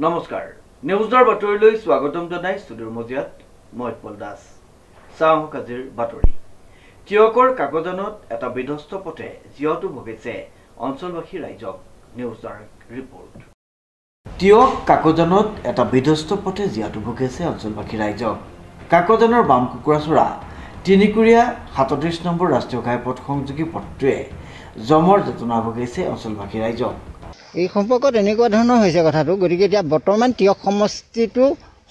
নমস্কাৰ নিউজৰ বাতৰিলৈ স্বাগতম জনাই ষ্টুডিঅ'ৰ মজিয়াত মই উৎপল দাস চাওঁ আজিৰ বাতৰি টিয়কৰ কাকজানত এটা বিধ্বস্ত পথে জিয়টো ভুগিছে অঞ্চলবাসী ৰাইজক নিউজৰ ৰিপৰ্ট টিয়ক কাকজানত এটা বিধ্বস্ত পথে জিয়টো ভুগিছে অঞ্চলবাসী ৰাইজক কাকজানৰ বাম কুকুৰাচৰা তিনিকুৰীয়া 37 নম্বৰ ৰাষ্ট্ৰীয় ঘাইপথ সংযোগী পথটোৱে জমৰ যতনা ভুগিছে অঞ্চলবাসী ৰাইজক এই সম্পৰ্কত এনেকুৱা ধৰণৰ হৈছে কথাটো গতিকে এতিয়া বৰ্তমান টিয়ক সমষ্টিটো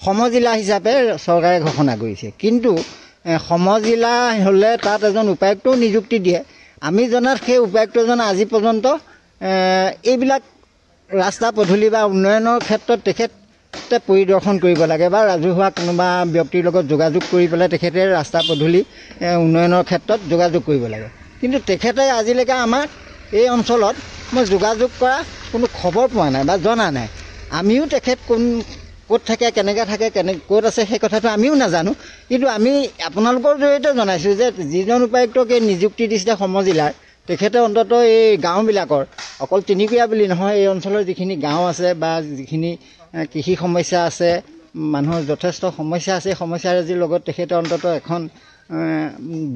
সমজিলা হিচাপে চৰকাৰে ঘোষণা কৰিছে কিন্তু সমজিলা হ'লে তাত এজন উপায়ুক্তও নিযুক্তি দিয়ে আমি জনাত সেই উপায়ুক্তজন আজি পৰ্যন্ত এইবিলাক ৰাস্তা পদূলি বা উন্নয়নৰ ক্ষেত্ৰত তেখেতে পৰিদৰ্শন কৰিব লাগে বা ৰাজহুৱা কোনোবা ব্যক্তিৰ লগত যোগাযোগ কৰি পেলাই তেখেতে ৰাস্তা পদূলি উন্নয়নৰ ক্ষেত্ৰত যোগাযোগ কৰিব লাগে কিন্তু তেখেতে আজিলৈকে আমাক এই অঞ্চলত মই যোগাযোগ কৰা কোনো খবৰ পোৱা নাই বা জনা নাই আমিও তেখেত ক'ত থাকে কেনেকৈ থাকে ক'ত আছে সেই কথাটো আমিও নাজানো কিন্তু আমি আপোনালোকৰ জৰিয়তে জনাইছোঁ যে যিজন উপায়ুক্তকে নিযুক্তি দিছিলে সমজিলাৰ তেখেতে অন্ততঃ এই গাঁওবিলাকৰ অকল তিনিকুৰীয়া বুলি নহয় এই অঞ্চলৰ যিখিনি গাঁও আছে বা যিখিনি কৃষি সমস্যা আছে মানুহৰ যথেষ্ট সমস্যা আছে সমস্যাৰাজিৰ লগত তেখেতে অন্ততঃ এখন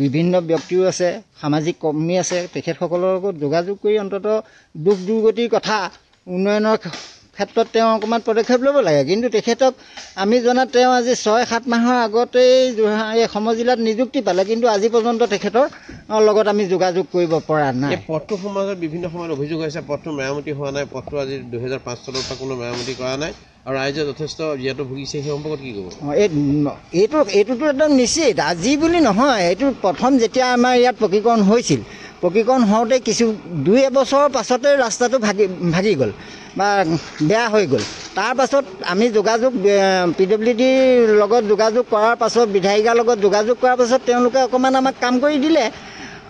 বিভিন্ন ব্যক্তিও আছে সামাজিক কৰ্মী আছে তেখেতসকলৰ লগত যোগাযোগ কৰি অন্ততঃ দুখ দুৰ্গতিৰ কথা উন্নয়নৰ ক্ষেত্ৰত তেওঁ অকণমান পদক্ষেপ ল'ব লাগে কিন্তু তেখেতক আমি জনাত তেওঁ আজি 6-7 মাহৰ আগতেই এই সমজিলাত নিযুক্তি পালে কিন্তু আজি পৰ্যন্ত তেখেতৰ লগত আমি যোগাযোগ কৰিব পৰা নাই পথটোৰ সমাজত বিভিন্ন সময়ত অভিযোগ হৈছে পথটো মেৰামতি হোৱা নাই পথটো আজি 2005 চনৰ পৰা কোনো মেৰামতি কৰা নাই আৰু ৰাইজে যথেষ্ট জিয়াটো ভুগিছে সেই সম্পৰ্কত কি ক'ব এইটোতো একদম নিশ্চিত আজি বুলি নহয় এইটো প্ৰথম যেতিয়া আমাৰ ইয়াত পকীকৰণ হৈছিল পকীকৰণ হওঁতে কিছু 2 বছৰৰ পাছতে ৰাস্তাটো ভাগি গ'ল বা বেয়া হৈ গ'ল তাৰ পাছত আমি যোগাযোগ PWDৰ লগত যোগাযোগ কৰাৰ পাছত বিধায়িকাৰ লগত যোগাযোগ কৰাৰ পাছত তেওঁলোকে অকণমান আমাক কাম কৰি দিলে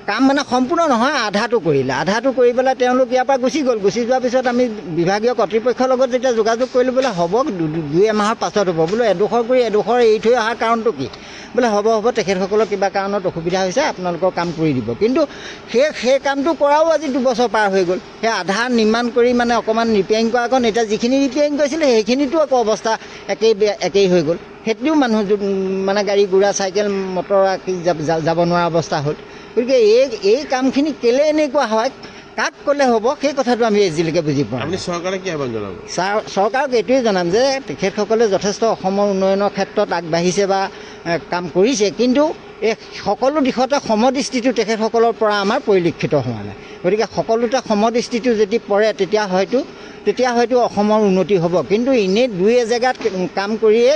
কাম মানে সম্পূৰ্ণ নহয় আধাটো কৰিলে আধাটো কৰি পেলাই তেওঁলোক ইয়াৰ পৰা গুচি গ'ল গুচি যোৱাৰ পিছত আমি বিভাগীয় কৰ্তৃপক্ষৰ লগত যেতিয়া যোগাযোগ কৰিলোঁ বোলে হ'ব 2 মাহৰ পাছত হ'ব বোলো এডোখৰ কৰি এডোখৰ এৰি থৈ অহাৰ কাৰণটো কি বোলে হ'ব তেখেতসকলৰ কিবা কাৰণত অসুবিধা হৈছে আপোনালোকৰ কাম কৰি দিব কিন্তু সেই কামটো কৰাও আজি 2 বছৰ পাৰ হৈ গ'ল সেই আধা নিৰ্মাণ কৰি মানে অকণমান ৰিপেয়াৰিং কৰা কাৰণ এতিয়া যিখিনি ৰিপেয়াৰিং কৰিছিলে সেইখিনিতো আকৌ অৱস্থা একেই হৈ গ'ল সেইটোও মানুহ মানে গাড়ী ঘোঁৰা চাইকেল মটৰ যাব নোৱাৰা অৱস্থা হ'ল গতিকে এই কামখিনি কেলে এনেকুৱা হয় কাক ক'লে হ'ব সেই কথাটো আমি আজিলৈকে বুজি পোৱা নাই চৰকাৰে কি আহ্বান জনাব চৰকাৰক এইটোৱে জনাম যে তেখেতসকলে যথেষ্ট অসমৰ উন্নয়নৰ ক্ষেত্ৰত আগবাঢ়িছে বা কাম কৰিছে কিন্তু এই সকলো দিশতে সমদৃষ্টিটো তেখেতসকলৰ পৰা আমাৰ পৰিলক্ষিত হোৱা নাই গতিকে সকলোতে সমদৃষ্টিটো যদি পৰে তেতিয়া হয়তো অসমৰ উন্নতি হ'ব কিন্তু এনেই 2 জেগাত কাম কৰিয়ে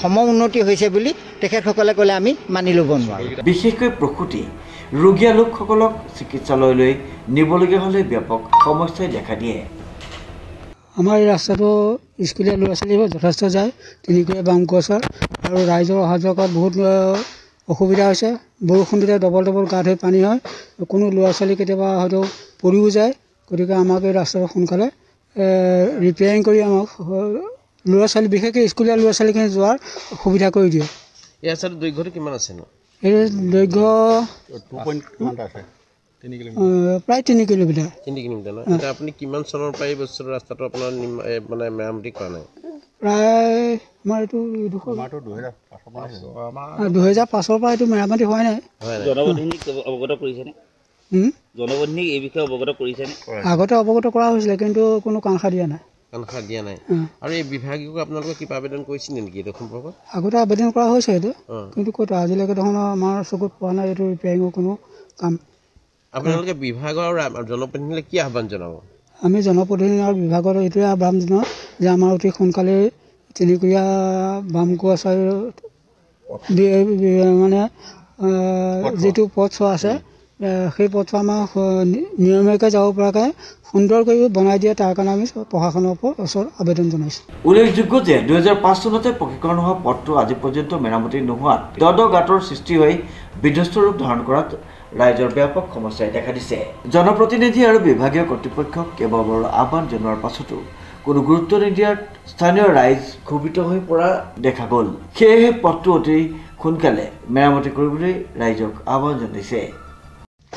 সম উন্নতি হৈছে বুলি তেখেতসকলে ক'লে আমি মানি ল'ব নোৱাৰোঁ বিশেষকৈ প্ৰসূতি ৰোগীয়া লোকসকলক চিকিৎসালয়লৈ নিবলগীয়া হ'লে ব্যাপক সমস্যাই দেখা দিয়ে আমাৰ এই ৰাস্তাটো স্কুলীয়া ল'ৰা ছোৱালীবোৰ যথেষ্ট যায় তিনিকুৰীয়া বাম কুকুৰাচৰ আৰু ৰাইজৰ অহা যোৱা কৰাত বহুত অসুবিধা হৈছে বৰষুণ দিলে ডবল গাঁত হৈ পানী হয় কোনো ল'ৰা ছোৱালী কেতিয়াবা হয়তো পৰিও যায় গতিকে আমাক এই ৰাস্তাটো সোনকালে ৰিপেয়াৰিং কৰি আমাক ল'ৰা ছোৱালী বিশেষকৈ স্কুলীয়া ল'ৰা ছোৱালীখিনি যোৱাৰ সুবিধা কৰি দিয়ে এই ৰাস্তাটোৰ দৈৰ্ঘ্যটো কিমান আছে নো এই দৈৰ্ঘ্য প্ৰায় 3 কিলোমিটাৰ 3 কিলোমিটাৰ ন আপুনি কিমান চনৰ পৰা এই বস্তুটো ৰাস্তাটো আপোনাৰ মানে মেৰামতি কৰা নাই প্ৰায় আমাৰ এইটো 2005 পৰা এইটো মেৰামতি হোৱা নাই জনপ্ৰতিনিধিক অৱগত কৰিছেনে জনপ্ৰতিনিধিক এই বিষয়ে অৱগত কৰিছেনে আগতে অৱগত কৰা হৈছিলে কিন্তু কোনো কাংশা দিয়া নাই আৰু এই বিভাগীয়ক আপোনালোকে কিবা আবেদন কৰিছিলে নেকি এইটো সম্পৰ্কত আগতে আবেদন কৰা হৈছে এইটো কিন্তু ক'ত আজিলৈকে দেখোন আমাৰ চকুত পোৱা নাই এইটো ৰিপেয়াৰিঙৰ কোনো কাম আপোনালোকে বিভাগৰ আৰু জনপ্ৰতিনিধিলৈ কি আহ্বান জনাব আমি জনপ্ৰতিনিধি আৰু বিভাগৰ এইটোৱে আহ্বান জনাওঁ যে আমাৰ অতি সোনকালে তিনিকুৰীয়া বাম কুকুৰাচৰ মানে যিটো পথছোৱা আছে সেই পথছোৱা আমাৰ নিয়মীয়াকৈ যাব পৰাকৈ সুন্দৰ কৰি বনাই দিয়ে তাৰ কাৰণে আমি প্ৰশাসনৰ ওচৰত আবেদন জনাইছোঁ উল্লেখযোগ্য যে 2005 চনতে পকীকৰণ হোৱা পথটো আজি পৰ্যন্ত মেৰামতি নোহোৱাত গাঁতৰ সৃষ্টি হৈ বিধ্বস্ত ৰূপ ধাৰণ কৰাত ৰাইজৰ ব্যাপক সমস্যাই দেখা দিছে জনপ্ৰতিনিধি আৰু বিভাগীয় কৰ্তৃপক্ষক কেইবাবাৰো আহ্বান জনোৱাৰ পাছতো কোনো গুৰুত্ব নিদিয়াত স্থানীয় ৰাইজ ক্ষোভিত হৈ পৰা দেখা গ'ল সেয়েহে পথটো অতি সোনকালে মেৰামতি কৰিবলৈ ৰাইজক আহ্বান জনাইছে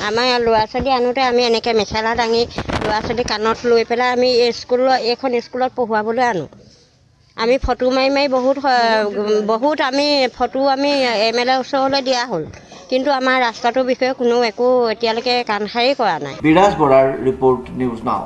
আমাৰ ল'ৰা ছোৱালী আনোতে আমি এনেকৈ মেখেলা দাঙি ল'ৰা ছোৱালী কাণত লৈ পেলাই আমি এইখন স্কুলত পঢ়ুৱাবলৈ আনো। আমি ফটো মাৰি মাৰি বহুত আমি ফটো আমি MLA ওচৰলৈ দিয়া হ'ল, কিন্তু আমাৰ ৰাস্তাটোৰ বিষয়ে কোনো একো এতিয়ালৈকে কাণসাৰেই কৰা নাই। বিৰাজ বৰাৰ ৰিপৰ্ট নিউজ নাও।